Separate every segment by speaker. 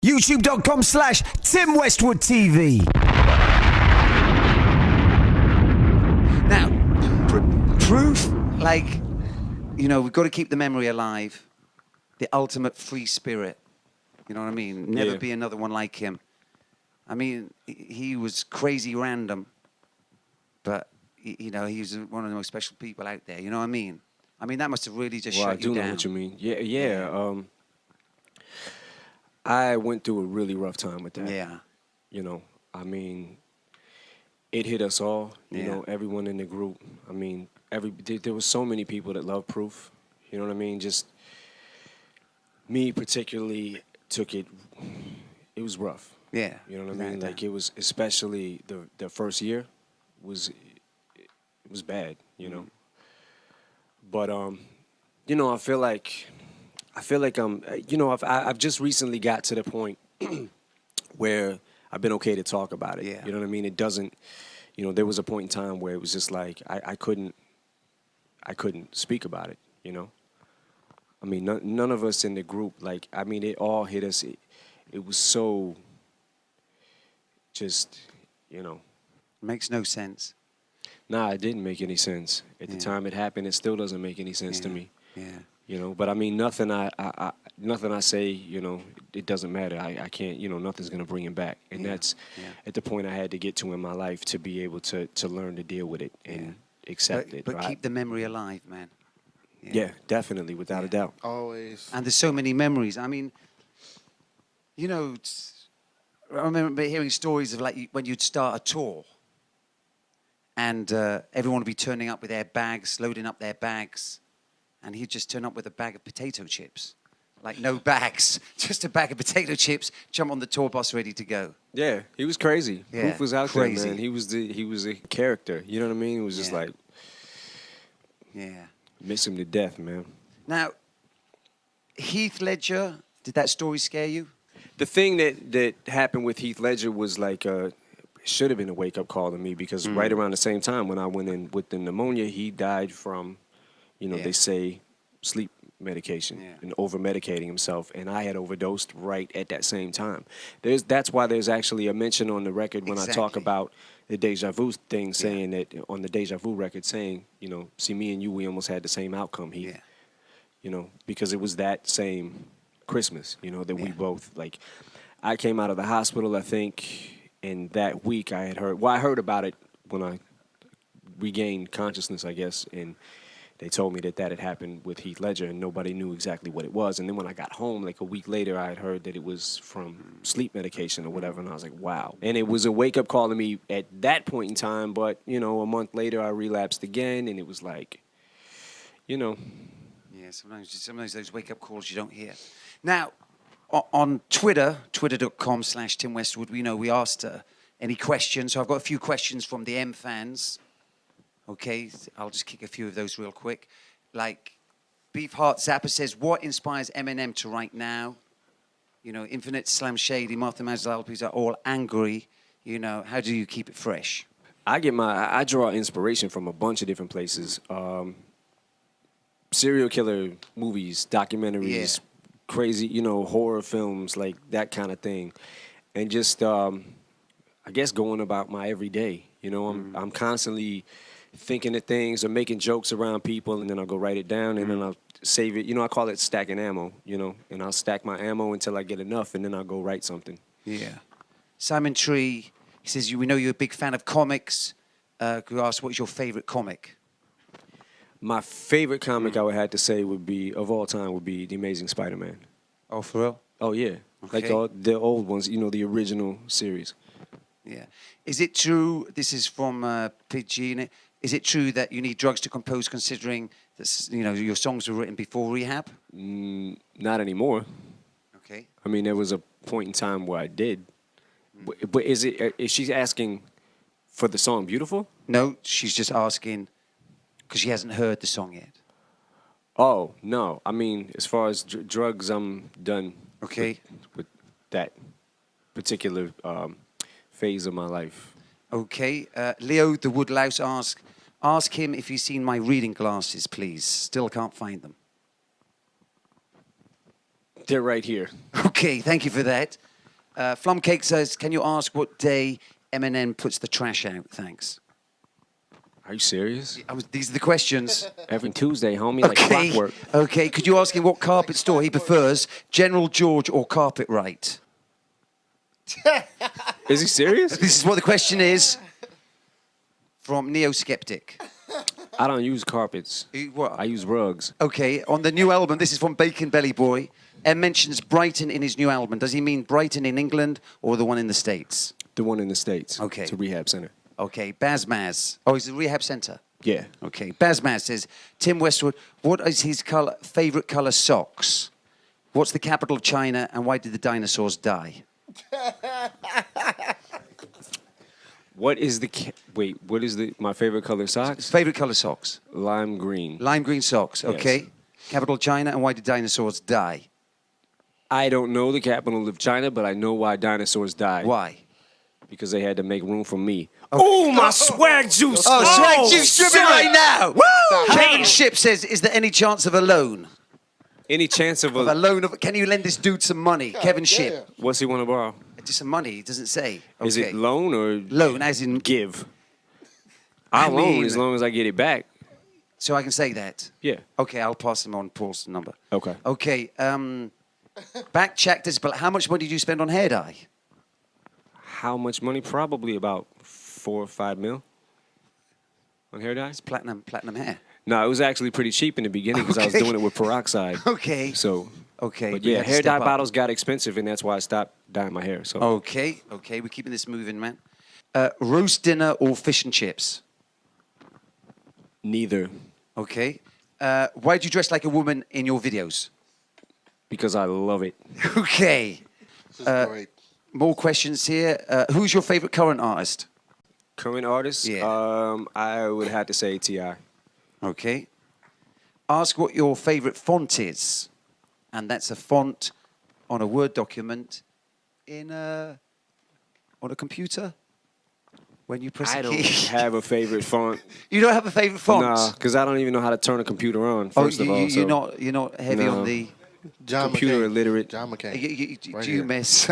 Speaker 1: YouTube.com/Tim Westwood TV. Now, proof, like, you know, we've got to keep the memory alive. The ultimate free spirit. You know what I mean? Never be another one like him. I mean, he was crazy random, but, you know, he was one of the most special people out there. You know what I mean? I mean, that must have really just shut you down.
Speaker 2: I do know what you mean. Yeah. I went through a really rough time with that.
Speaker 1: Yeah.
Speaker 2: You know, I mean, it hit us all. You know, everyone in the group. I mean, there was so many people that loved Proof. You know what I mean? Just me particularly took it. It was rough.
Speaker 1: Yeah.
Speaker 2: You know what I mean? Like, it was, especially the first year was bad. You know. But you know, I feel like you know, I've just recently got to the point where I've been okay to talk about it.
Speaker 1: Yeah.
Speaker 2: You know what I mean? It doesn't, you know, there was a point in time where it was just like I couldn't speak about it. You know, I mean, none of us in the group, like, I mean, it all hit us. It was so just, you know.
Speaker 1: Makes no sense.
Speaker 2: Nah, it didn't make any sense. At the time it happened, it still doesn't make any sense to me.
Speaker 1: Yeah.
Speaker 2: You know, but I mean, nothing I say, you know, it doesn't matter. I can't, you know, nothing's going to bring him back. And that's at the point I had to get to in my life to be able to learn to deal with it and accept it.
Speaker 1: But
Speaker 2: right?
Speaker 1: keep the memory alive, man.
Speaker 2: Yeah, definitely, without a doubt.
Speaker 3: Always.
Speaker 1: And there's so many memories. I mean, you know, I remember hearing stories of, like, when you'd start a tour and everyone would be turning up with their bags, loading up their bags, and he'd just turn up with a bag of potato chips. Like, no bags, just a bag of potato chips, jump on the tour bus ready to go.
Speaker 2: Yeah, he was crazy.
Speaker 1: Yeah,
Speaker 2: Proof was out
Speaker 1: crazy.
Speaker 2: there, man. He was a character. You know what I mean? It was just like, miss him to death, man.
Speaker 1: Now, Heath Ledger, did that story scare you?
Speaker 2: The thing that happened with Heath Ledger was like should have been a wake-up call to me, because right around the same time when I went in with the pneumonia, he died from, you know, they say sleep medication and over-medicating himself, and I had overdosed right at that same time. That's why there's actually a mention on the record when I talk about the deja vu thing, saying that on the deja vu record, saying, you know, see, me and you, we almost had the same outcome, Heath. Yeah. You know, because it was that same Christmas, you know, that we both, like, I came out of the hospital, I think, and that week I heard about it when I regained consciousness, I guess, and they told me that had happened with Heath Ledger, and nobody knew exactly what it was. And then when I got home, like a week later, I had heard that it was from sleep medication or whatever, and I was like, wow. And it was a wake-up call to me at that point in time, but, you know, a month later, I relapsed again, and it was like, you know.
Speaker 1: Yeah, sometimes those wake-up calls you don't hear. Now, on Twitter, twitter.com/Tim Westwood, we asked any questions. So I've got a few questions from the M fans. Okay, I'll just kick a few of those real quick. Like, Beefheart Zapper says, what inspires Eminem to write now? You know, Infinite, Slam Shady, Martha Mazalpis are all angry. You know, how do you keep it fresh?
Speaker 2: I draw inspiration from a bunch of different places. Serial killer movies, documentaries, crazy, you know, horror films, like that kind of thing. And just, I guess, going about my everyday. You know, I'm constantly thinking of things or making jokes around people, and then I'll go write it down, and then I'll save it. You know, I call it stacking ammo, you know, and I'll stack my ammo until I get enough, and then I'll go write something.
Speaker 1: Yeah. Simon Tree, he says, we know you're a big fan of comics. Could you ask, what is your favorite comic?
Speaker 2: My favorite comic I would have to say would be, of all time, would be The Amazing Spider-Man.
Speaker 1: Oh, for real?
Speaker 2: Oh, yeah.
Speaker 1: Okay.
Speaker 2: Like the old ones, you know, the original series.
Speaker 1: Yeah. Is it true, this is from Pidgey, is it true that you need drugs to compose, considering that, you know, your songs were written before rehab?
Speaker 2: Not anymore.
Speaker 1: Okay.
Speaker 2: I mean, there was a point in time where I did. But is she asking for the song Beautiful?
Speaker 1: No, she's just asking because she hasn't heard the song yet.
Speaker 2: Oh, no. I mean, as far as drugs, I'm done.
Speaker 1: Okay.
Speaker 2: With that particular phase of my life.
Speaker 1: Okay. Leo the Woodlouse ask him if he's seen my reading glasses, please. Still can't find them.
Speaker 2: They're right here.
Speaker 1: Okay, thank you for that. Flumcake says, can you ask what day Eminem puts the trash out? Thanks.
Speaker 2: Are you serious?
Speaker 1: These are the questions.
Speaker 2: Every Tuesday, homie, like clockwork.
Speaker 1: Okay, could you ask him what carpet store he prefers, General George or Carpet-Right?
Speaker 2: Is he serious?
Speaker 1: This is what the question is from Neo Skeptic.
Speaker 2: I don't use carpets.
Speaker 1: What?
Speaker 2: I use rugs.
Speaker 1: Okay, on the new album, this is from Bacon Belly Boy. M mentions Brighton in his new album. Does he mean Brighton in England or the one in the States?
Speaker 2: The one in the States.
Speaker 1: Okay.
Speaker 2: It's a rehab center.
Speaker 1: Okay, Bazmaz. Oh, he's a rehab center.
Speaker 2: Yeah.
Speaker 1: Okay, Bazmaz says, Tim Westwood, what is his favorite color socks? What's the capital of China and why did the dinosaurs die?
Speaker 2: What is my favorite color socks?
Speaker 1: Favorite color socks?
Speaker 2: Lime green.
Speaker 1: Lime green socks, okay.
Speaker 2: Yes.
Speaker 1: Capital of China and why did dinosaurs die?
Speaker 2: I don't know the capital of China, but I know why dinosaurs died.
Speaker 1: Why?
Speaker 2: Because they had to make room for me. Oh, my swag juice!
Speaker 1: Oh, swag juice dripping right now!
Speaker 2: Woo!
Speaker 1: Kevin Ship says, is there any chance of a loan?
Speaker 2: Any chance of
Speaker 1: Of a loan of, can you lend this dude some money? Kevin Ship.
Speaker 2: What's he want to borrow?
Speaker 1: Just some money, he doesn't say. Okay.
Speaker 2: Is it loan or
Speaker 1: Loan, as in...
Speaker 2: give? I'll loan as long as I get it back.
Speaker 1: So I can say that?
Speaker 2: Yeah.
Speaker 1: Okay, I'll pass him on Paul's number.
Speaker 2: Okay.
Speaker 1: Okay, back check this, but how much money do you spend on hair dye?
Speaker 2: How much money? Probably about 4 or 5 mil on hair dye.
Speaker 1: It's platinum hair.
Speaker 2: No, it was actually pretty cheap in the beginning because I was doing it with peroxide.
Speaker 1: Okay.
Speaker 2: So.
Speaker 1: Okay.
Speaker 2: But yeah, hair dye bottles got expensive, and that's why I stopped dyeing my hair. So.
Speaker 1: Okay. We're keeping this moving, man. Roast dinner or fish and chips?
Speaker 2: Neither.
Speaker 1: Okay. Why do you dress like a woman in your videos?
Speaker 2: Because I love it.
Speaker 1: Okay.
Speaker 3: This is great.
Speaker 1: More questions here. Who's your favorite current artist?
Speaker 2: Current artist?
Speaker 1: Yeah.
Speaker 2: I would have to say T.I.
Speaker 1: Okay. Ask what your favorite font is. And that's a font on a Word document on a computer. When you press
Speaker 2: I
Speaker 1: a
Speaker 2: don't
Speaker 1: key.
Speaker 2: have a favorite font.
Speaker 1: You don't have a favorite font?
Speaker 2: Nah, because I don't even know how to turn a computer on,
Speaker 1: Oh,
Speaker 2: first of all.
Speaker 1: you're not heavy
Speaker 2: No.
Speaker 1: on the...
Speaker 3: John
Speaker 2: computer
Speaker 3: McCain.
Speaker 2: illiterate.
Speaker 3: John McCain. Right
Speaker 1: Do you
Speaker 3: here.
Speaker 1: miss...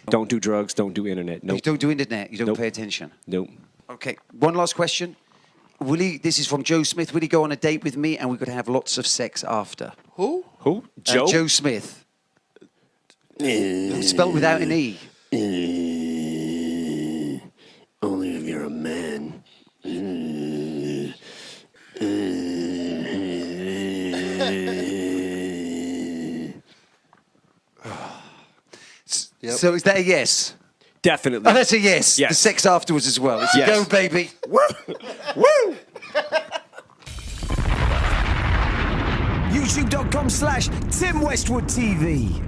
Speaker 2: Don't do drugs, don't do internet.
Speaker 1: You
Speaker 2: Nope.
Speaker 1: don't do internet. You don't
Speaker 2: Nope.
Speaker 1: pay attention.
Speaker 2: Nope.
Speaker 1: Okay, one last question. This is from Joe Smith. Will he go on a date with me and we could have lots of sex after?
Speaker 3: Who?
Speaker 2: Who? Joe?
Speaker 1: Joe Smith. Spelled without an E.
Speaker 2: Only if you're a man.
Speaker 3: Yep.
Speaker 1: So is that a yes?
Speaker 2: Definitely.
Speaker 1: Oh, that's a yes.
Speaker 2: Yes.
Speaker 1: The sex afterwards as well. It's
Speaker 2: Yes.
Speaker 1: a go, baby.
Speaker 2: Woo!
Speaker 4: YouTube.com/Tim Westwood TV.